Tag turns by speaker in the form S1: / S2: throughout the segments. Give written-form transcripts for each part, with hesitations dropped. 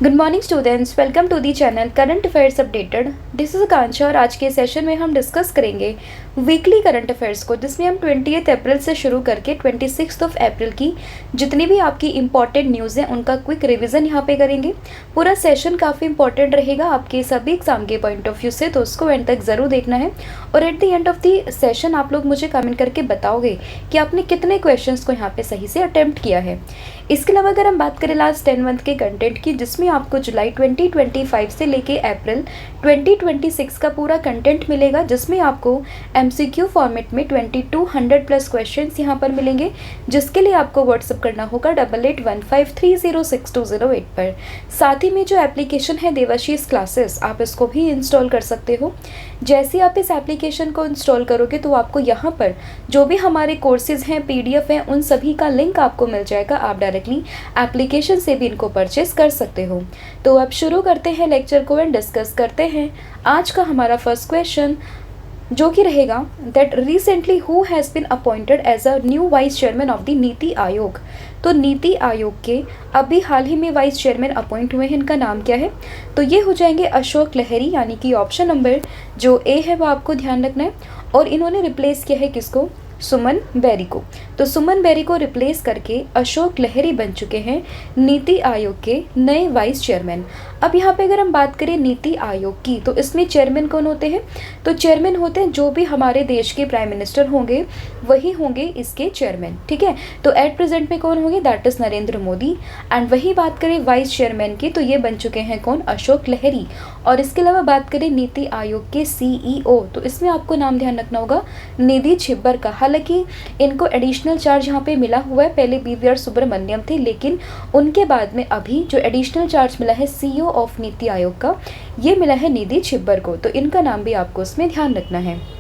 S1: Good morning students, welcome to the channel current affairs updated. This is Akanksha और आज के session में हम डिस्कस करेंगे वीकली करंट अफेयर्स को, जिसमें हम 20 अप्रैल से शुरू करके 26 अप्रैल की जितनी भी आपकी इंपॉर्टेंट न्यूज़ हैं उनका क्विक रिवीजन यहाँ पे करेंगे। पूरा सेशन काफ़ी इंपॉर्टेंट रहेगा आपके सभी एग्जाम के पॉइंट ऑफ व्यू से, तो उसको एंड तक ज़रूर देखना है। और at the end of the session आप लोग मुझे कमेंट करके बताओगे कि आपने कितने क्वेश्चंस को यहाँ पे सही से अटेम्प्ट किया है। इसके अलावा अगर हम बात करें लास्ट 10 मंथ के कंटेंट की, जिसमें आपको जुलाई 2025 से लेके अप्रैल 2026 का पूरा कंटेंट मिलेगा, जिसमें आपको एमसीक्यू फॉर्मेट में 2200 प्लस क्वेश्चंस यहाँ पर मिलेंगे, जिसके लिए आपको व्हाट्सअप करना होगा 8815306208 पर। साथ ही में जो एप्लीकेशन है देवाशीष क्लासेस, आप इसको भी इंस्टॉल कर सकते हो। जैसे आप इस एप्लीकेशन को इंस्टॉल करोगे तो आपको यहाँ पर जो भी हमारे कोर्सेज हैं, पीडीएफ हैं, उन सभी का लिंक आपको मिल जाएगा। आप डायरेक्टली एप्लीकेशन से भी इनको परचेस कर सकते हो। तो अब शुरू करते हैं लेक्चर को एंड डिस्कस करते हैं आज का हमारा फर्स्ट क्वेश्चन, जो कि रहेगा that recently who has been appointed as a new vice chairman of the NITI Aayog. तो नीति आयोग के अभी हाल ही में वाइस चेयरमैन अपॉइंट हुए हैं, इनका नाम क्या है? तो ये हो जाएंगे अशोक लहरी, यानी कि ऑप्शन नंबर जो ए है वो आपको ध्यान रखना है। और इन्होंने रिप्लेस किया है किसको? सुमन बेरी को। तो सुमन बेरी को रिप्लेस करके अशोक लहरी बन चुके हैं नीति आयोग के नए वाइस चेयरमैन। अब यहाँ पे अगर हम बात करें नीति आयोग की, तो इसमें चेयरमैन कौन होते हैं? तो चेयरमैन होते हैं जो भी हमारे देश के प्राइम मिनिस्टर होंगे, वही होंगे इसके चेयरमैन, ठीक है। तो एट प्रेजेंट में कौन होंगे? That is Narendra Modi. And वही बात करें वाइस चेयरमैन की, तो ये बन चुके हैं कौन? अशोक लहरी। और इसके अलावा बात करें नीति आयोग के सीईओ, तो इसमें आपको नाम ध्यान रखना होगा निधि छिब्बर का। हालांकि इनको एडिशनल चार्ज यहाँ पे मिला हुआ है, पहले BVR सुब्रमण्यम थे, लेकिन उनके बाद में अभी जो एडिशनल चार्ज मिला है CEO ऑफ नीति आयोग का, ये मिला है निधि छिब्बर को। तो इनका नाम भी आपको इसमें ध्यान रखना है।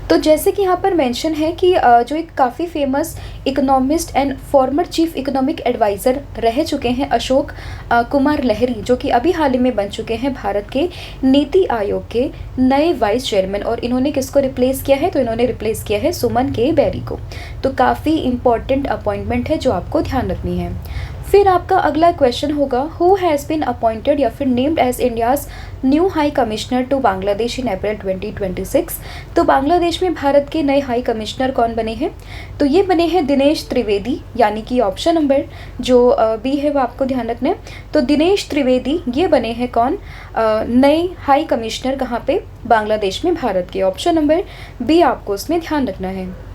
S1: तो जैसे कि यहाँ पर मेंशन है कि जो एक काफ़ी famous economist and former chief economic adviser रह चुके हैं अशोक कुमार लहरी, जो कि अभी हाल ही में बन चुके हैं भारत के नीति आयोग के नए वाइस चेयरमैन। और इन्होंने किसको रिप्लेस किया है? तो इन्होंने रिप्लेस किया है सुमन के बेरी को। तो काफ़ी इंपॉर्टेंट अपॉइंटमेंट है जो आपको ध्यान रखनी है। फिर आपका अगला क्वेश्चन होगा हु हैज़ बीन अपॉइंटेड या फिर named as India's new high commissioner to Bangladesh in April 2026। तो बांग्लादेश में भारत के नए हाई कमिश्नर कौन बने हैं? तो ये बने हैं दिनेश त्रिवेदी, यानी कि ऑप्शन नंबर जो बी है वो आपको ध्यान रखना है। तो दिनेश त्रिवेदी ये बने हैं कौन? नए हाई कमिश्नर कहाँ पे? बांग्लादेश में, भारत के। ऑप्शन नंबर बी आपको उसमें ध्यान रखना है।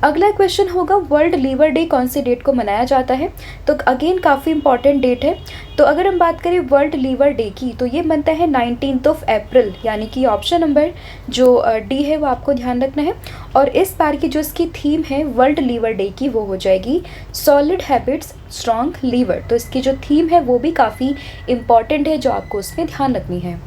S1: अगला क्वेश्चन होगा वर्ल्ड लीवर डे कौन से डेट को मनाया जाता है? तो अगेन काफ़ी इंपॉर्टेंट डेट है। तो अगर हम बात करें वर्ल्ड लीवर डे की, तो ये बनता है 19 अप्रैल, यानी कि ऑप्शन नंबर जो डी है वो आपको ध्यान रखना है। और इस बार की जो इसकी थीम है वर्ल्ड लीवर डे की, वो हो जाएगी सॉलिड हैबिट्स स्ट्रॉन्ग लीवर। तो इसकी जो थीम है वो भी काफ़ी इंपॉर्टेंट है, जो आपको उसमें ध्यान रखनी है।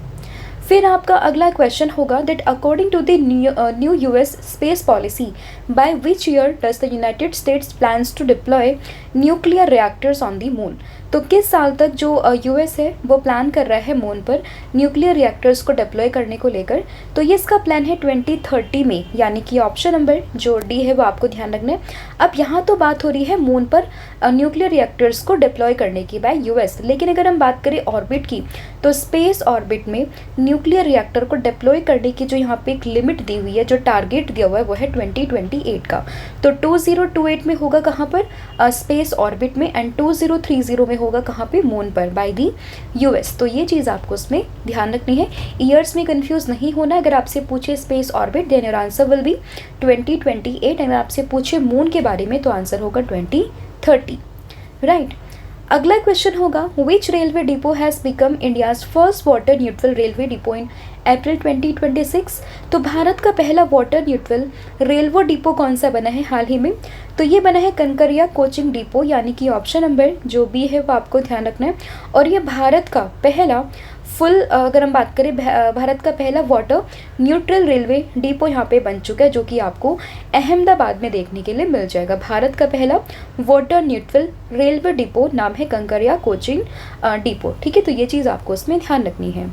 S1: फिर आपका अगला क्वेश्चन होगा that according to the new US space policy by which year does the United States plans to deploy nuclear reactors on the moon. तो किस साल तक जो US है वो प्लान कर रहा है मून पर न्यूक्लियर रिएक्टर्स को डिप्लॉय करने को लेकर? तो ये इसका प्लान है 2030 में, यानी कि ऑप्शन नंबर जो डी है वो आपको ध्यान रखना है। अब यहाँ तो बात हो रही है मून पर न्यूक्लियर रिएक्टर्स को डिप्लॉय करने की बाय US, लेकिन अगर हम बात करें ऑर्बिट की, तो स्पेस ऑर्बिट में न्यूक्लियर रिएक्टर को डिप्लॉय करने की जो यहाँ पे एक लिमिट दी हुई है, जो टारगेट दिया हुआ है, वो है 2028 का। तो 2028 में होगा कहाँ पर? स्पेस ऑर्बिट में। एंड 2030 में होगा कहाँ पे? मून पर बाय दी US। तो ये चीज़ आपको उसमें ध्यान रखनी है, ईयर्स में कंफ्यूज नहीं होना। अगर आपसे पूछे space orbit, then your answer will be 2028। अगर आपसे पूछे मून के बारे में, तो आंसर होगा 2030, राइट। अगला क्वेश्चन होगा which railway depot has become India's first water neutral railway depot in April 2026। तो भारत का पहला वाटर न्यूट्रल रेलवे डिपो कौन सा बना है हाल ही में? तो ये बना है कंकरिया कोचिंग डिपो, यानी कि ऑप्शन नंबर जो बी है वो आपको ध्यान रखना है। और ये भारत का पहला फुल, अगर हम बात करें भारत का पहला वाटर न्यूट्रल रेलवे डिपो यहाँ पे बन चुका है, जो कि आपको अहमदाबाद में देखने के लिए मिल जाएगा। भारत का पहला वाटर न्यूट्रल रेलवे डिपो नाम है कंकरिया कोचिंग डिपो, ठीक है। तो ये चीज़ आपको उसमें ध्यान रखनी है।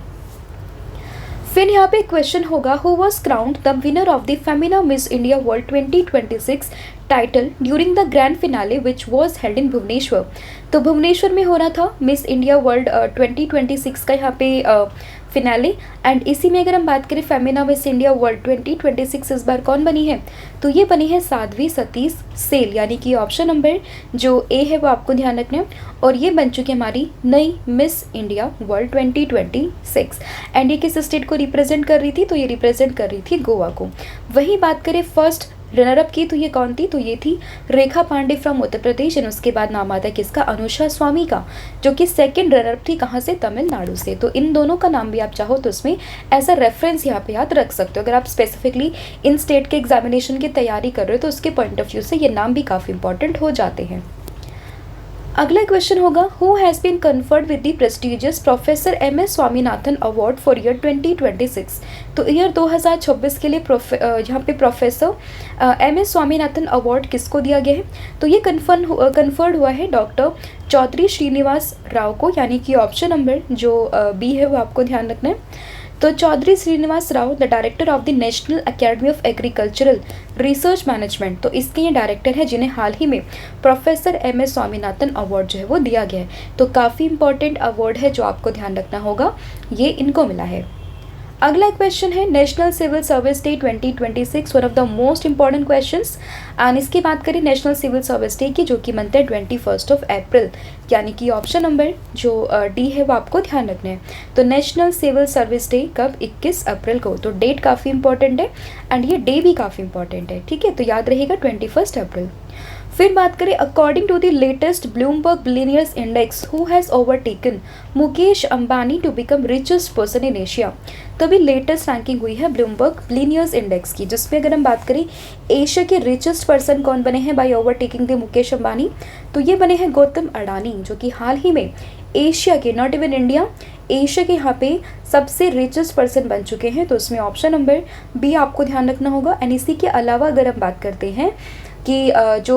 S1: फिर यहाँ पे क्वेश्चन होगा, who was crowned the winner of the Femina Miss India World 2026 title during the grand finale which was held in Bhubaneswar. तो भुवनेश्वर में हो रहा था मिस इंडिया वर्ल्ड 2026 का यहाँ पे फिनाले। एंड इसी में अगर हम बात करें फेमिना मिस इंडिया वर्ल्ड 2026 इस बार कौन बनी है, तो ये बनी है साध्वी सतीश सेल, यानी कि ऑप्शन नंबर जो ए है वो आपको ध्यान रखना है। और ये बन चुकी है हमारी नई मिस इंडिया वर्ल्ड 2026। एंड ये किस स्टेट को रिप्रेजेंट कर रही थी, तो ये रिप्रेजेंट कर रही थी गोवा को। वही बात करें फर्स्ट रनरअप की, तो ये कौन थी, तो ये थी रेखा पांडे फ्रॉम उत्तर प्रदेश। एंड उसके बाद नाम आता है किसका, अनुषा स्वामी का, जो कि सेकंड रनरअप थी कहाँ से, तमिलनाडु से। तो इन दोनों का नाम भी आप चाहो तो इसमें एज अ रेफरेंस यहाँ पे याद रख सकते हो। अगर आप स्पेसिफिकली इन स्टेट के एग्जामिनेशन की तैयारी कर रहे हो तो उसके पॉइंट ऑफ व्यू से ये नाम भी काफ़ी इंपॉर्टेंट हो जाते हैं। अगला क्वेश्चन होगा, who has been conferred with the prestigious professor M S. Swaminathan award for year 2026। तो ईयर 2026 के लिए यहाँ पे प्रोफेसर एम.एस. स्वामीनाथन अवार्ड किसको दिया गया है, तो ये कन्फर्ड हुआ है डॉक्टर चौधरी श्रीनिवास राव को, यानी कि ऑप्शन नंबर जो बी है वो आपको ध्यान रखना है। तो Chaudhary Srinivas Rao the director of the National Academy of Agricultural Research Management, तो इसके ये डायरेक्टर है जिन्हें हाल ही में प्रोफेसर एम.एस. स्वामीनाथन अवार्ड जो है वो दिया गया है। तो काफ़ी इंपॉर्टेंट अवार्ड है जो आपको ध्यान रखना होगा, ये इनको मिला है। अगला क्वेश्चन है National Civil Service Day 2026, one of the most important questions. And इसकी बात करें नेशनल सिविल सर्विस डे की, जो कि बनता है 21 अप्रैल, यानी कि ऑप्शन नंबर जो डी है वो आपको ध्यान रखना है। तो नेशनल सिविल सर्विस डे कब, 21 अप्रैल को। तो डेट काफ़ी इंपॉर्टेंट है एंड ये डे भी काफ़ी इंपॉर्टेंट है, ठीक है, तो याद रहेगा 21 अप्रैल। फिर बात करें according to the latest Bloomberg billionaires index, who has overtaken Mukesh Ambani to become richest person in Asia. तो अभी लेटेस्ट रैंकिंग हुई है ब्लूमबर्ग बिलियनियर्स इंडेक्स की, जिसमें अगर हम बात करें एशिया के रिचेस्ट पर्सन कौन बने हैं by overtaking the Mukesh Ambani, तो ये बने हैं गौतम अडानी, जो कि हाल ही में एशिया के, नॉट इवन इंडिया, एशिया के यहाँ पे सबसे रिचेस्ट पर्सन बन चुके हैं। तो उसमें ऑप्शन नंबर बी आपको ध्यान रखना होगा। एंड इसी के अलावा अगर हम बात करते हैं कि जो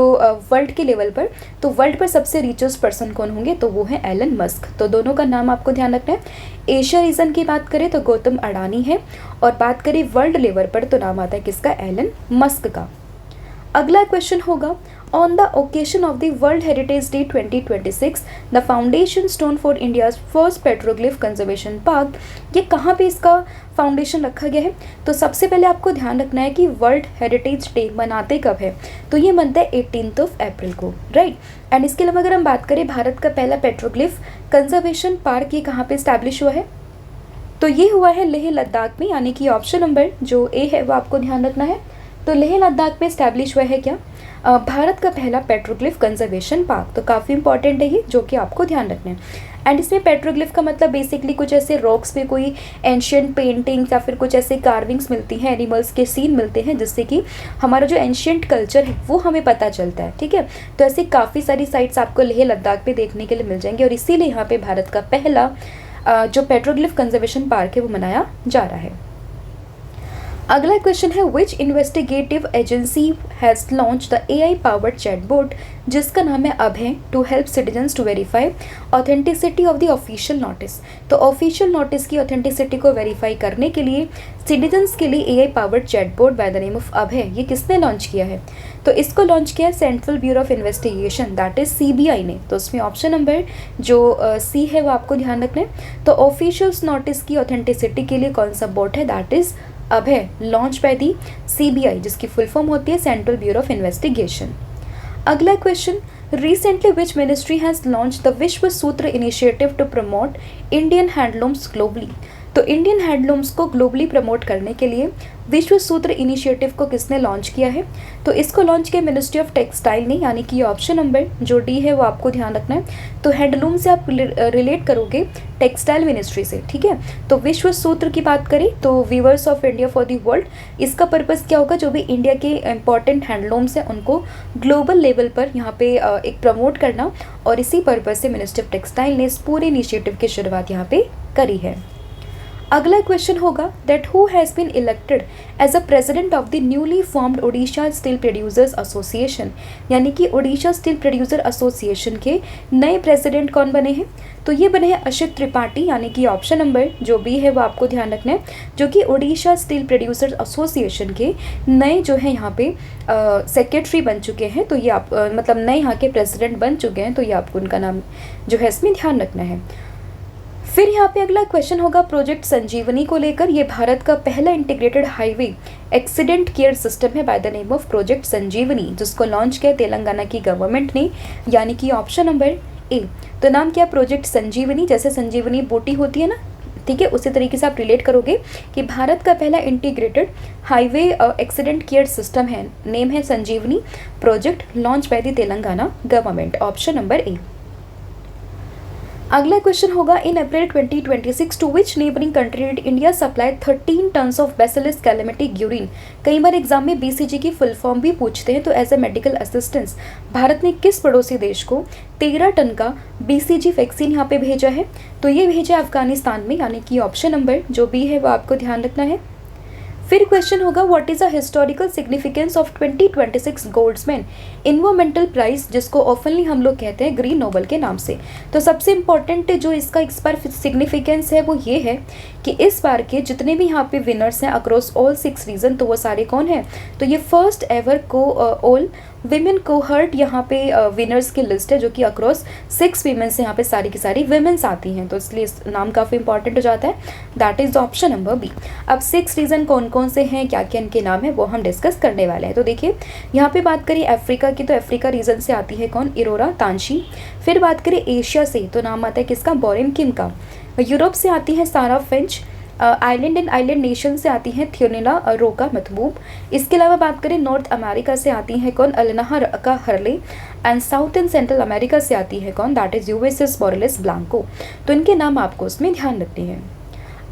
S1: वर्ल्ड के लेवल पर, तो वर्ल्ड पर सबसे रिचेस्ट पर्सन कौन होंगे, तो वो है एलन मस्क। तो दोनों का नाम आपको ध्यान रखना है। एशिया रीजन की बात करें तो गौतम अडानी है, और बात करें वर्ल्ड लेवल पर तो नाम आता है किसका, एलन मस्क का। अगला क्वेश्चन होगा, on the occasion of the world heritage day 2026 the foundation stone for India's first petroglyph conservation park, ये कहाँ पे इसका फाउंडेशन रखा गया है। तो सबसे पहले आपको ध्यान रखना है कि वर्ल्ड हेरिटेज डे मनाते कब है, तो ये मनता है 18 अप्रैल को, राइट। एंड इसके अलावा अगर हम बात करें भारत का पहला पेट्रोग्लिफ कंजर्वेशन पार्क ये कहाँ पे इस्टेब्लिश हुआ है, तो ये हुआ है लेह लद्दाख में, यानी कि ऑप्शन नंबर जो ए है वो आपको ध्यान रखना है। तो लेह लद्दाख में इस्टेब्लिश हुआ है क्या, भारत का पहला पेट्रोग्लिफ कंजर्वेशन पार्क। तो काफ़ी इंपॉर्टेंट है ये, जो कि आपको ध्यान रखना है। एंड इसमें पेट्रोग्लिफ का मतलब बेसिकली कुछ ऐसे रॉक्स पे कोई एंशियंट पेंटिंग्स या फिर कुछ ऐसे कार्विंग्स मिलती हैं, एनिमल्स के सीन मिलते हैं, जिससे कि हमारा जो एंशियंट कल्चर है वो हमें पता चलता है, ठीक है। तो ऐसी काफ़ी सारी साइट्स आपको लेह लद्दाख पे देखने के लिए मिल जाएंगी, और इसीलिए यहाँ पे भारत का पहला जो पेट्रोग्लिफ कंजर्वेशन पार्क है वो मनाया जा रहा है। अगला क्वेश्चन है, which investigative agency has launch the AI powered chatbot जिसका नाम है Abhay to help citizens to verify authenticity of the official notice. तो ऑफिशियल नोटिस की ऑथेंटिसिटी को वेरीफाई करने के लिए सिटीजन्स के लिए AI powered chatbot by the name of Abhay, ये किसने लॉन्च किया है, तो इसको लॉन्च किया है Central Bureau of investigation, that is CBI ने। तो उसमें ऑप्शन नंबर जो सी है वो आपको ध्यान रखना है। तो ऑफिशियल्स नोटिस की ऑथेंटिसिटी के लिए कौन सा बोट है, that is Abhay, launch by the CBI, जिसकी फुल फॉर्म होती है सेंट्रल ब्यूरो ऑफ इन्वेस्टिगेशन। अगला question, recently which ministry has launch the Vishwa Sutra initiative to promote Indian handlooms globally. तो इंडियन हैंडलूम्स को ग्लोबली प्रमोट करने के लिए विश्व सूत्र इनिशिएटिव को किसने लॉन्च किया है, तो इसको लॉन्च किया मिनिस्ट्री ऑफ टेक्सटाइल ने, यानी कि ऑप्शन नंबर जो डी है वो आपको ध्यान रखना है। तो हैंडलूम से आप रिलेट करोगे टेक्सटाइल मिनिस्ट्री से, ठीक है। तो विश्व सूत्र की बात करें तो weavers of India for the world, इसका पर्पज़ क्या होगा, जो भी इंडिया के इंपॉर्टेंट हैंडलूम्स हैं उनको ग्लोबल लेवल पर यहाँ पे एक प्रमोट करना, और इसी पर्पज़ से मिनिस्ट्री ऑफ टेक्सटाइल ने इस पूरे इनिशिएटिव की शुरुआत यहाँ पे करी है। अगला क्वेश्चन होगा that who has been elected as a president of the newly formed Odisha steel producers association, यानी कि ओडिशा स्टील प्रोड्यूसर एसोसिएशन के नए प्रेसिडेंट कौन बने हैं? तो ये बने हैं अशित त्रिपाठी, यानी कि ऑप्शन नंबर जो बी है वो आपको ध्यान रखना है, जो कि ओडिशा स्टील प्रोड्यूसर एसोसिएशन के नए जो है यहाँ पे सेक्रेटरी बन चुके हैं। तो ये आप मतलब नए यहाँ के प्रेसिडेंट बन चुके हैं, तो ये आपको उनका नाम जो है इसमें ध्यान रखना है। फिर यहाँ पे अगला क्वेश्चन होगा प्रोजेक्ट संजीवनी को लेकर। ये भारत का पहला integrated highway accident care system है by the name of project Sanjeevani, जिसको लॉन्च किया तेलंगाना की गवर्नमेंट ने, यानी कि ऑप्शन नंबर ए। तो नाम क्या? प्रोजेक्ट संजीवनी। जैसे संजीवनी बूटी होती है ना, ठीक है, उसी तरीके से आप रिलेट करोगे कि भारत का पहला integrated highway accident care system है, नेम है Sanjeevani project, launch by the Telangana government, option number A. अगला क्वेश्चन होगा in April 2026 to which neighbouring country did India supply 13 tons of bacillus Calmette Guerin. कई बार एग्जाम में बीसीजी की full form भी पूछते हैं। तो as a medical assistance Bharat ने किस पड़ोसी देश को 13 टन का बीसीजी वैक्सीन यहाँ पे भेजा है? तो ये भेजा अफगानिस्तान में, यानी कि ऑप्शन नंबर जो बी है वो आपको ध्यान रखना है। फिर क्वेश्चन होगा what is the historical significance of 2026 Goldman environmental prize, जिसको ऑफनली हम लोग कहते हैं ग्रीन नोबल के नाम से। तो सबसे इम्पॉर्टेंट जो इसका इस बार सिग्निफिकेंस है वो ये है कि इस बार के जितने भी यहाँ पे विनर्स हैं अक्रॉस ऑल 6 रीजन, तो वो सारे कौन हैं? तो ये फर्स्ट एवर को ऑल विमेन कोहर्ट यहाँ पे विनर्स की लिस्ट है, जो कि अक्रॉस 6 वीमेन से यहाँ पे सारी की सारी विमेन्स आती हैं, तो इसलिए इस नाम काफ़ी इंपॉर्टेंट हो जाता है। That is option number B. अब 6 रीजन कौन कौन से हैं, क्या क्या इनके नाम है, वो हम डिस्कस करने वाले हैं। तो देखिए यहाँ पे बात करें अफ्रीका की, तो अफ्रीका रीजन से आती है कौन? इरोरा तांशी। फिर बात करें एशिया से, तो नाम आता है किसका? बॉरिन किम का। यूरोप से आती है सारा Finch. Island and island nation से आती हैं थियोनिला रोका मतबूब। इसके अलावा बात करें नॉर्थ अमेरिका से आती हैं कौन? अलेनाहा रका हरले। And south and central America से आती है कौन? दैट इज यूएसएस बोरेलिस ब्लांको। तो इनके नाम आपको उसमें ध्यान रखने हैं।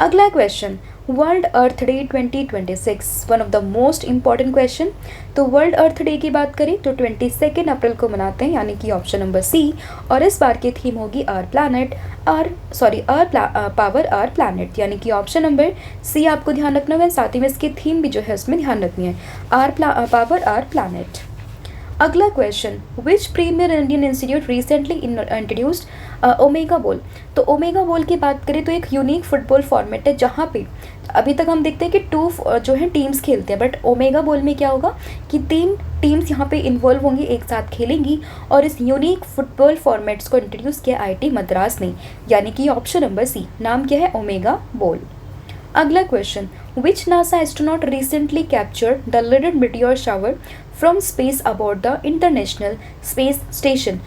S1: अगला question world earth day 2026, one of the most important question. तो वर्ल्ड अर्थ डे की बात करें तो 22 अप्रैल को मनाते हैं, यानी कि ऑप्शन नंबर सी। और इस बार की थीम होगी अर्थ पावर आवर प्लैनेट, यानी कि ऑप्शन नंबर सी आपको ध्यान रखना है। साथ ही में इसकी थीम भी जो है उसमें ध्यान रखनी है, पावर आवर प्लैनेट। अगला question which premier Indian institute recently introduced omega ball. तो ओमेगा बॉल की बात करें तो एक यूनिक फुटबॉल फॉर्मेट है, जहाँ पे अभी तक हम देखते हैं कि 2 जो है टीम्स खेलते हैं, बट ओमेगा बॉल में क्या होगा कि 3 टीम्स यहाँ पे इन्वॉल्व होंगी, एक साथ खेलेंगी। और इस यूनिक फुटबॉल फॉर्मेट्स को इंट्रोड्यूस किया आईआईटी मद्रास ने, यानी कि ऑप्शन नंबर सी। नाम क्या है? Omega ball. अगला question which NASA astronaut recently captured the Lyrid meteor shower from space about the international space station.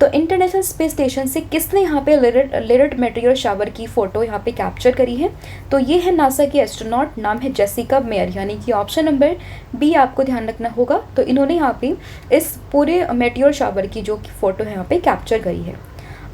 S1: तो इंटरनेशनल स्पेस स्टेशन से किसने यहाँ पे लिडेड meteor shower की फ़ोटो यहाँ पे कैप्चर करी है? तो ये है नासा की एस्ट्रोनॉट, नाम है जेसिका मेयर, यानी कि ऑप्शन नंबर बी आपको ध्यान रखना होगा। तो इन्होंने यहाँ पे इस पूरे meteor shower की जो फ़ोटो है यहाँ पे कैप्चर करी है।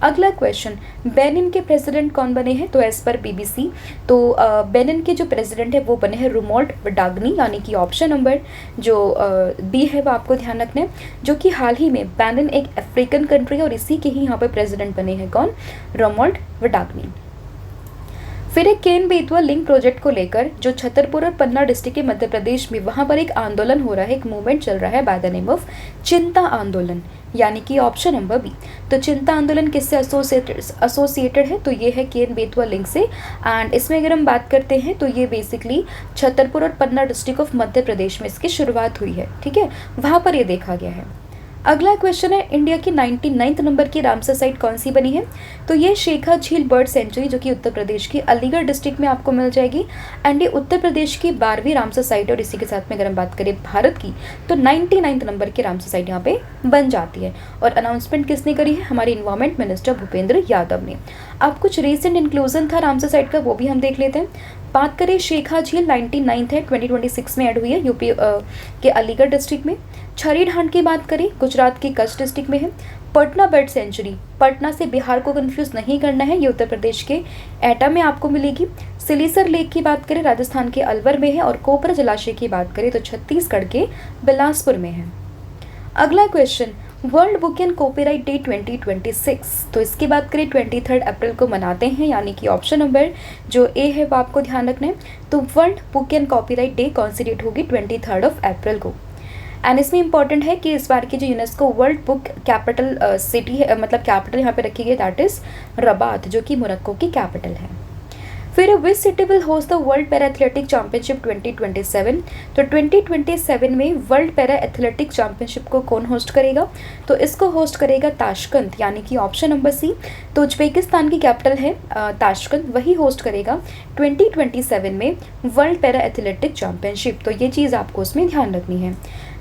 S1: अगला क्वेश्चन बेनिन के प्रेसिडेंट कौन बने हैं? तो एज पर बीबीसी तो बेनिन के जो प्रेसिडेंट है वो बने हैं रोमोल्ड वडाग्नी, यानी कि ऑप्शन नंबर जो बी है वो आपको ध्यान रखना है, जो कि हाल ही में बेनिन एक अफ्रीकन कंट्री है और इसी के ही यहाँ पे प्रेसिडेंट बने हैं कौन? रोमोल्ड वडाग्नी। फिर एक केन बेतवा लिंक प्रोजेक्ट को लेकर जो छतरपुर और पन्ना डिस्ट्रिक्ट के मध्य प्रदेश में वहाँ पर एक आंदोलन हो रहा है, एक मूवमेंट चल रहा है बाय द नेम ऑफ चिंता आंदोलन, यानी कि ऑप्शन नंबर बी। तो चिंता आंदोलन किससे एसोसिएटेड है? तो ये है केन बेतवा लिंक से। एंड इसमें अगर हम बात करते हैं तो ये बेसिकली छतरपुर और पन्ना डिस्ट्रिक्ट ऑफ मध्य प्रदेश में इसकी शुरुआत हुई है, ठीक है, वहाँ पर ये देखा गया है। अगला क्वेश्चन है इंडिया की 99 नंबर की रामसर साइट कौन सी बनी है? तो ये शेखा झील बर्ड सेंचुरी, जो कि उत्तर प्रदेश की अलीगढ़ डिस्ट्रिक्ट में आपको मिल जाएगी। एंड ये उत्तर प्रदेश की 12वीं रामसर साइट, और इसी के साथ में अगर हम बात करें भारत की तो 99 नंबर की रामसर साइट यहाँ पे बन जाती है। और अनाउंसमेंट किसने करी है? हमारे इन्वायरमेंट मिनिस्टर भूपेंद्र यादव ने। अब कुछ रिसेंट इंक्लूजन था रामसर साइट का, वो भी हम देख लेते हैं। बात करें शेखा झील 99 है, 2026 में ऐड हुई है यूपी के अलीगढ़ डिस्ट्रिक्ट में। छरी ढांड की बात करें गुजरात की कच्छ डिस्ट्रिक्ट में है। पटना बर्ड सेंचुरी, पटना से बिहार को कंफ्यूज नहीं करना है, ये उत्तर प्रदेश के एटा में आपको मिलेगी। सिलीसर लेक की बात करें राजस्थान के अलवर में है। और कोपरा जलाशय की बात करें तो छत्तीसगढ़ के बिलासपुर में है। अगला question world book and copyright day 2026, तो इसकी बात करें 23 अप्रैल को मनाते हैं, यानी कि ऑप्शन नंबर जो ए है वो आपको ध्यान रखना है। तो world book and copyright day कौन सी डेट होगी? 23 अप्रैल को। एंड इसमें इंपॉर्टेंट है कि इस बार की जो UNESCO world book capital city है, मतलब कैपिटल यहाँ पे रखी गई, दैट इज रबात, जो कि मोरक्को की कैपिटल है। फिर which city will host the world para athletic championship 2027, तो 2027 में वर्ल्ड पैरा एथलेटिक चैंपियनशिप को कौन होस्ट करेगा? तो इसको होस्ट करेगा ताशकंद, यानी कि ऑप्शन नंबर सी। तो उज्बेकिस्तान की कैपिटल है ताशकंद, वही होस्ट करेगा 2027 में वर्ल्ड पैरा एथलेटिक चैंपियनशिप। तो ये चीज़ आपको उसमें ध्यान रखनी है।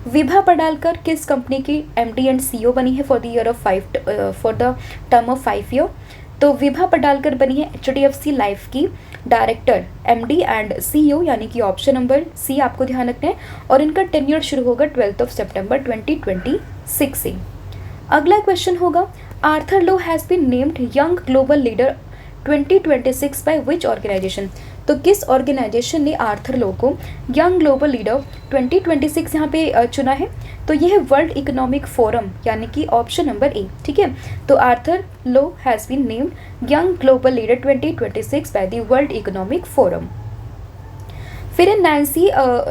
S1: विभा पडालकर किस कंपनी की एमडी एंड सीईओ बनी है for the term of 5 year? तो विभा पडालकर बनी है HDFC लाइफ की डायरेक्टर, एमडी एंड सीईओ, यानी कि ऑप्शन नंबर सी आपको ध्यान रखना है। और इनका टेन्योर शुरू होगा 12 सितंबर 2026 से। अगला क्वेश्चन होगा, Arthur low has been named young global leader 2026 by which organization? तो किस ऑर्गेनाइजेशन ने आर्थर लो को यंग ग्लोबल लीडर 2026 यहाँ पे चुना है? तो यह है वर्ल्ड इकोनॉमिक फोरम, यानी कि ऑप्शन नंबर ए। ठीक है, तो Arthur low has been named young global leader 2026 by the world economic forum. फिर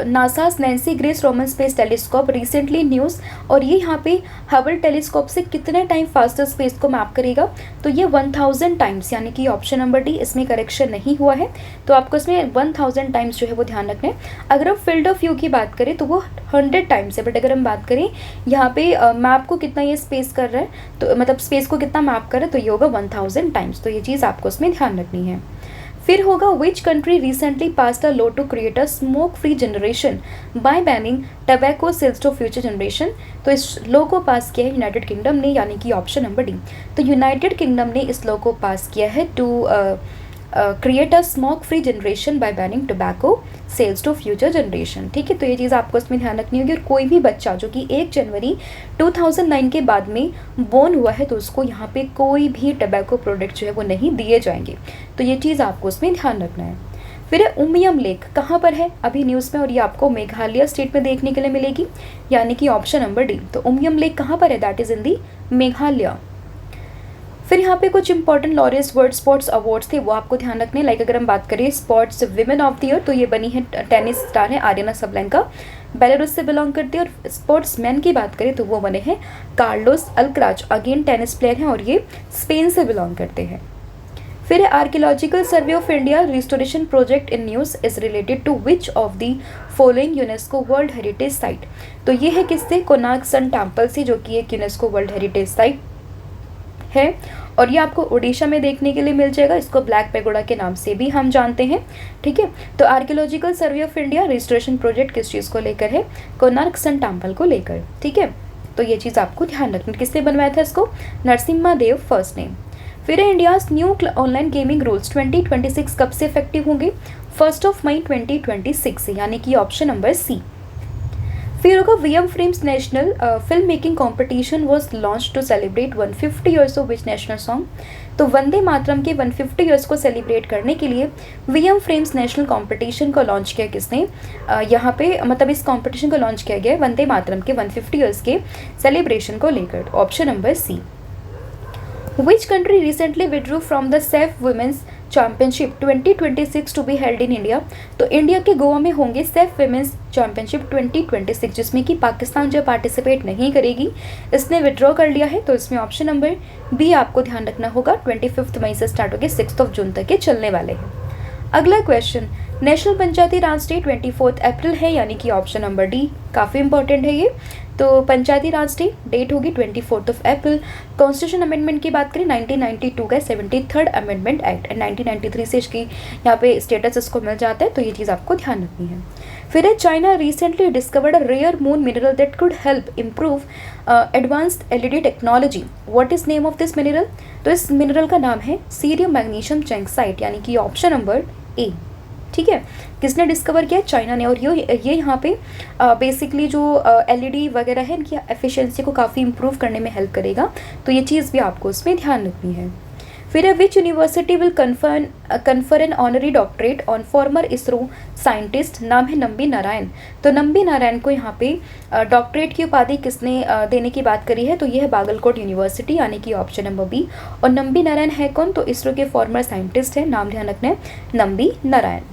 S1: NASA's Nancy Grace Roman space telescope recently news, और ये यहाँ पे हबल टेलीस्कोप से कितने टाइम फास्टर स्पेस को मैप करेगा? तो ये 1000 टाइम्स, यानी कि ऑप्शन नंबर डी, इसमें करेक्शन नहीं हुआ है, तो आपको इसमें 1000 टाइम्स जो है वो ध्यान रखना है। अगर हम फील्ड ऑफ व्यू की बात करें तो वो 100 टाइम्स है, बट अगर हम बात करें यहाँ पे मैप को कितना ये स्पेस कर रहा है, तो मतलब स्पेस को कितना मैप कर रहा है, तो ये होगा 1000 टाइम्स। तो ये चीज़ आपको उसमें ध्यान रखनी है। फिर होगा, which country recently passed a law to create a smoke free generation by banning tobacco sales to future generation? तो इस लॉ को पास किया है यूनाइटेड किंगडम ने, यानी कि ऑप्शन नंबर डी। तो यूनाइटेड किंगडम ने इस लॉ को पास किया है to create a smoke free generation by banning tobacco sales to future generation. ठीक है, तो ये चीज़ आपको इसमें ध्यान रखनी होगी। और कोई भी बच्चा जो कि 1 जनवरी 2009 के बाद में बोर्न हुआ है, तो उसको यहाँ पे कोई भी टबैको प्रोडक्ट जो है वो नहीं दिए जाएंगे, तो ये चीज़ आपको उसमें ध्यान रखना है। फिर उमियम लेक कहाँ पर है अभी न्यूज़ में? और ये आपको मेघालय स्टेट में देखने के लिए मिलेगी, यानी कि ऑप्शन नंबर डी। तो उमियम लेक कहाँ पर है? दैट इज इन दी मेघालय। फिर यहाँ पे कुछ important Lawrence world sports awards थे, वो आपको ध्यान रखने। लाइक अगर हम बात करें sports women of the year, तो ये बनी है टेनिस स्टार है आर्यना सबलेंका, बेलारूस से बिलोंग करती है। और स्पोर्ट्स मैन की बात करें तो वो बने हैं Carlos Alcaraz, again tennis player हैं और ये स्पेन से बिलोंग करते हैं। फिर Archaeological Survey of India restoration project in news is related to which of the following UNESCO world heritage site? तो ये है किससे? कोणार्क सन टेम्पल से, जो कि एक यूनेस्को वर्ल्ड हेरिटेज साइट है, और ये आपको उड़ीसा में देखने के लिए मिल जाएगा। इसको ब्लैक पैगोडा के नाम से भी हम जानते हैं। ठीक है, तो archaeological Survey of India restoration project किस चीज़ को लेकर है? कोणार्क सन टेम्पल को लेकर। ठीक है, तो ये चीज़ आपको ध्यान रखनी। किसने बनवाया था इसको? नरसिम्हा देव फर्स्ट ने। फिर India's new online gaming rules 2026 कब से इफेक्टिव होंगे? 1 मई 2026 से, यानी कि ऑप्शन नंबर सी। फिर होगा, VM films national film making competition was launch to celebrate 150 years of which national song? तो वंदे मातरम के 150 ईयर्स को सेलिब्रेट करने के लिए वीएम फिल्म्स नेशनल कॉम्पिटिशन को लॉन्च किया किसने? यहाँ पे मतलब इस कॉम्पिटिशन को लॉन्च किया गया वंदे मातरम के 150 ईयर्स के सेलिब्रेशन को लेकर, option number C. Which country recently withdrew from the SAF Women's Championship 2026 to be held in India? तो इंडिया के गोवा में होंगे SAF Women's Championship 2026, जिसमें कि पाकिस्तान जो पार्टिसिपेट नहीं करेगी, इसने विड्रॉ कर लिया है। तो इसमें ऑप्शन नंबर बी आपको ध्यान रखना होगा। 25 मई से स्टार्ट होकर 6 जून तक के चलने वाले हैं। अगला क्वेश्चन, नेशनल पंचायती राज डे 24 अप्रैल है, यानी कि ऑप्शन नंबर डी काफ़ी इंपॉर्टेंट है ये। तो पंचायती राज डे डेट होगी 24 अप्रैल। कॉन्स्टिट्यूशन अमेंडमेंट की बात करें 1992 का 73rd अमेंडमेंट एक्ट, 1993 से इसकी यहाँ पे स्टेटस इसको मिल जाता है, तो ये चीज़ आपको ध्यान रखनी है। फिर है, China recently discovered a rare moon mineral that could help improve advanced LED technology. What is name of this mineral? तो इस मिनरल का नाम है सीरियम मैग्नीशियम चैंक्साइट, यानी कि ऑप्शन नंबर ए। ठीक है, किसने डिस्कवर किया? चाइना ने। और ये यहाँ पे बेसिकली जो एलईडी वगैरह है इनकी एफिशिएंसी को काफ़ी इंप्रूव करने में हेल्प करेगा, तो ये चीज़ भी आपको उसमें ध्यान रखनी है। फिर है which university will confer an honorary doctorate on former ISRO scientist, नाम है नंबी नारायण। तो नंबी नारायण को यहाँ पे डॉक्टरेट की उपाधि किसने देने की बात करी है, तो ये है बागलकोट यूनिवर्सिटी, यानी कि ऑप्शन नंबर बी। और नंबी नारायण है कौन, तो इसरो के फॉर्मर साइंटिस्ट है, नाम ध्यान रखना है नंबी नारायण।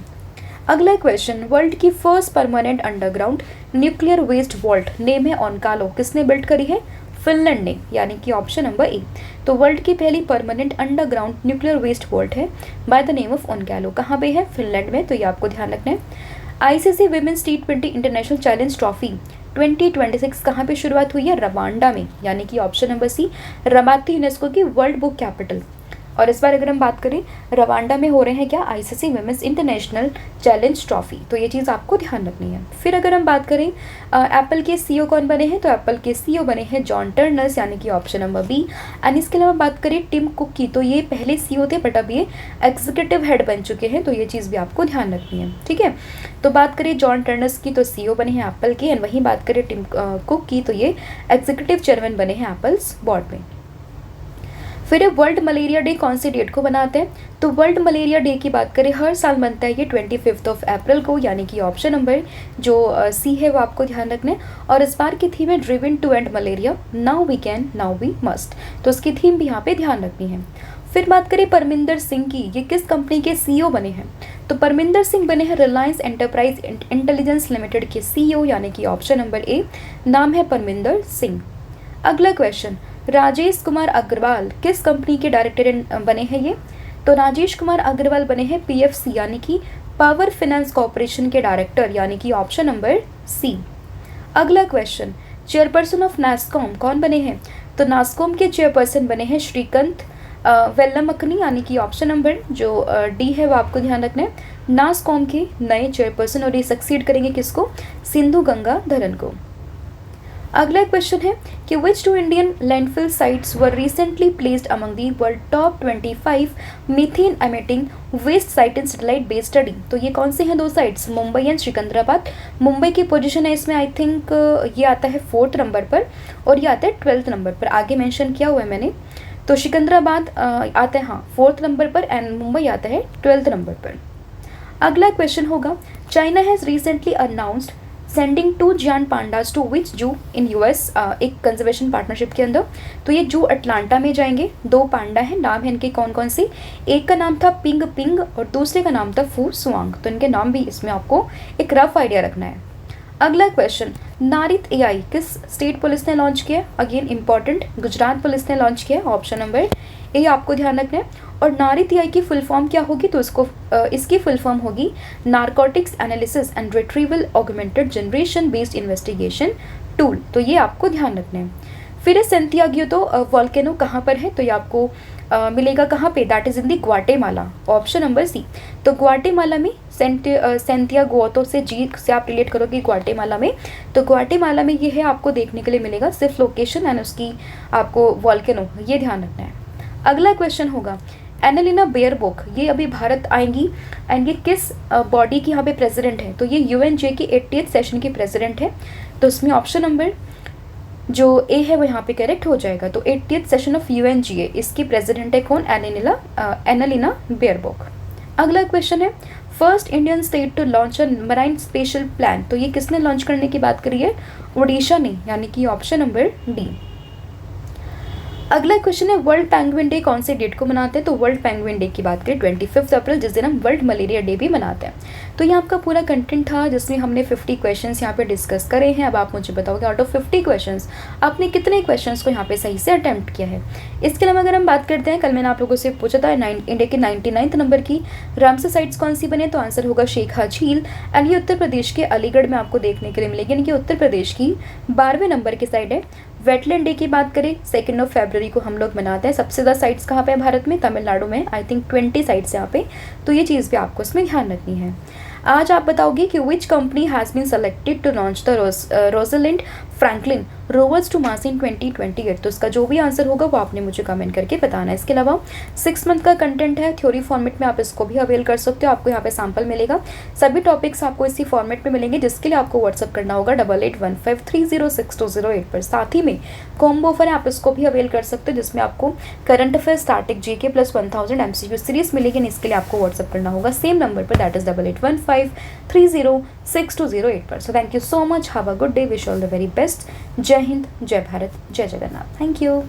S1: अगला क्वेश्चन, वर्ल्ड की first permanent underground nuclear waste vault, name है ओनकालो, किसने बिल्ड करी है, फिनलैंड ने, यानी कि ऑप्शन नंबर ए। तो वर्ल्ड की पहली permanent underground nuclear waste vault है by the name of Onkalo, कहाँ पे है, फिनलैंड में, तो ये आपको ध्यान रखना है। ICC women's T20 international challenge trophy 2026 कहाँ पे शुरुआत हुई है, रवांडा में, यानी कि ऑप्शन नंबर सी, रबाती यूनेस्को की वर्ल्ड बुक कैपिटल। और इस बार अगर हम बात करें, रवांडा में हो रहे हैं क्या, ICC women's international challenge trophy, तो ये चीज़ आपको ध्यान रखनी है। फिर अगर हम बात करें एप्पल के सीईओ कौन बने हैं, तो एप्पल के सीईओ बने हैं जॉन टर्नर्स, यानी कि ऑप्शन नंबर बी। एंड इसके अलावा बात करें टिम कुक की, तो ये पहले सीईओ थे बट अब ये एग्जीक्यूटिव हेड बन चुके हैं, तो ये चीज़ भी आपको ध्यान रखनी है, ठीक है। तो बात करें जॉन टर्नर्स की, तो सीईओ बने हैं एप्पल के, एंड वहीं बात करें टिम कुक की, तो ये एग्जीक्यूटिव चेयरमैन बने हैं एप्पल्स बोर्ड में। फिर वर्ल्ड मलेरिया डे कौन सी डेट को बनाते हैं, तो वर्ल्ड मलेरिया डे की बात करें हर साल बनता है ये 25 अप्रैल को, यानी कि ऑप्शन नंबर जो सी है वो आपको ध्यान रखना है। और इस बार की थीम है driven to end malaria, now we can now we must, तो उसकी थीम भी यहाँ पे ध्यान रखनी है। फिर बात करें परमिंदर सिंह की, ये किस कंपनी के सीईओ बने हैं, तो परमिंदर सिंह बने हैं रिलायंस एंटरप्राइज इंटेलिजेंस लिमिटेड के सीईओ, यानी कि ऑप्शन नंबर ए, नाम है परमिंदर सिंह। अगला क्वेश्चन, राजेश कुमार अग्रवाल किस कंपनी के डायरेक्टर बने हैं ये, तो राजेश कुमार अग्रवाल बने हैं पीएफसी, यानी कि पावर फाइनेंस कॉर्पोरेशन के डायरेक्टर, यानी कि ऑप्शन नंबर सी। अगला क्वेश्चन, चेयरपर्सन ऑफ नास्कॉम कौन बने हैं, तो नास्कॉम के चेयरपर्सन बने हैं श्रीकांत वेल्लमकनी, यानी कि ऑप्शन नंबर जो डी है वो आपको ध्यान रखना है, नास्कॉम के नए चेयरपर्सन, और ये सक्सीड करेंगे किसको, सिंधु गंगाधरन को। अगला क्वेश्चन है कि which two Indian landfill sites were recently placed among the world top 25 methane emitting waste site in satellite based study, तो ये कौन से हैं दो साइट्स, मुंबई एंड सिकंदराबाद। मुंबई की पोजीशन है इसमें आई थिंक ये आता है 4th नंबर पर, और ये आता है 12th नंबर पर, आगे मेंशन किया हुआ है मैंने। तो सिकंदराबाद आता है 4th नंबर पर, एंड मुंबई आता है 12th नंबर पर। अगला क्वेश्चन होगा, China has recently announced sending 2 giant pandas to which zoo in US, एक कंजर्वेशन पार्टनरशिप के अंदर। तो ये जू अटलांटा में जाएंगे, 2 पांडा हैं, नाम है इनके कौन कौन से, एक का नाम था पिंग पिंग और दूसरे का नाम था फू सुआंग, तो इनके नाम भी इसमें आपको एक रफ आइडिया रखना है। अगला क्वेश्चन, नारित एआई किस स्टेट पुलिस ने लॉन्च किया, अगेन इंपॉर्टेंट, गुजरात पुलिस ने लॉन्च किया, ऑप्शन नंबर ए आपको ध्यान रखना है। और नारित एआई की फुल फॉर्म क्या होगी, तो इसकी फुल फॉर्म होगी narcotics analysis and retrieval augmented generation based investigation tool, तो ये आपको ध्यान रखना है। फिर सैंटियागो वॉल्केनो कहाँ पर है, तो ये आपको मिलेगा कहाँ पे, that is in the Guatemala, option number C. तो ग्वाटेमाला में सैंटियागो से जी से आप रिलेट करोगे ग्वाटेमाला में, तो ग्वाटेमाला में ये है आपको देखने के लिए मिलेगा, सिर्फ लोकेशन एंड उसकी आपको वॉल्केनो, ये ध्यान रखना है। अगला क्वेश्चन होगा, एनालिना बेयरबोक ये अभी भारत आएंगी, एंड ये किस बॉडी की यहाँ पे प्रेसिडेंट है, तो ये यूएनजे की 80th सेशन की प्रेसिडेंट है, तो इसमें ऑप्शन नंबर जो ए है वो यहाँ पे करेक्ट हो जाएगा। तो 80th सेशन ऑफ यूएनजीए, इसकी प्रेसिडेंट है कौन, एनालिना बेयरबोक। अगला क्वेश्चन है, first Indian state to launch a marine special plan, तो ये किसने लॉन्च करने की बात करी है, ओडिशा ने, यानी कि ऑप्शन नंबर डी। अगला क्वेश्चन है, वर्ल्ड पेंगुइन डे कौन से डेट को मनाते हैं, तो वर्ल्ड पेंगुइन डे की बात करें 25 अप्रैल, जिस दिन हम वर्ल्ड मलेरिया डे भी मनाते हैं। तो ये आपका पूरा कंटेंट था जिसमें हमने 50 क्वेश्चंस यहाँ पे डिस्कस करे हैं। अब आप मुझे बताओगे आउट ऑफ 50 क्वेश्चंस आपने कितने क्वेश्चंस को यहाँ पे सही से अटैम्प्ट किया है। इसके अलावा अगर हम बात करते हैं, कल मैंने आप लोगों से पूछा था इंडिया के 99th नंबर की रामसर साइट्स कौन सी बने, तो आंसर होगा शेखा झील, एंड ये उत्तर प्रदेश के अलीगढ़ में आपको देखने के लिए मिलेगी, यानी कि उत्तर प्रदेश की 12वें नंबर की साइड है। वेटलैंड डे की बात करें 2 फरवरी को हम लोग मनाते हैं। सबसे ज़्यादा साइट्स कहाँ पे है भारत में, तमिलनाडु में, आई थिंक 20 साइट्स यहाँ पे, तो ये चीज़ भी आपको इसमें ध्यान रखनी है। आज आप बताओगे कि which company has been selected to launch the Rosalind Franklin rovers to Mars in 2028। तो इसका जो भी आंसर होगा वो आपने मुझे कमेंट करके बताना है। इसके अलावा 6 मंथ का कंटेंट है थ्योरी फॉर्मेट में, आप इसको भी अवेल कर सकते हो। आपको यहाँ पे सैम्पल मिलेगा, सभी टॉपिक्स आपको इसी फॉर्मेट में मिलेंगे, जिसके लिए आपको व्हाट्सअप करना होगा 8815306208 पर। साथ ही में कॉम्बो ऑफर है, आप इसको भी अवेल कर सकते हो, जिसमें आपको current affair, static, GK plus 1000 MCQ series मिलेगी। इसके लिए आपको व्हाट्सअप करना होगा सेम नंबर पर, दैट इज 8815306208 पर। So thank you so much, have a good day, wish all the very best. जय हिंद, जय भारत, जय जगन्नाथ। Thank you.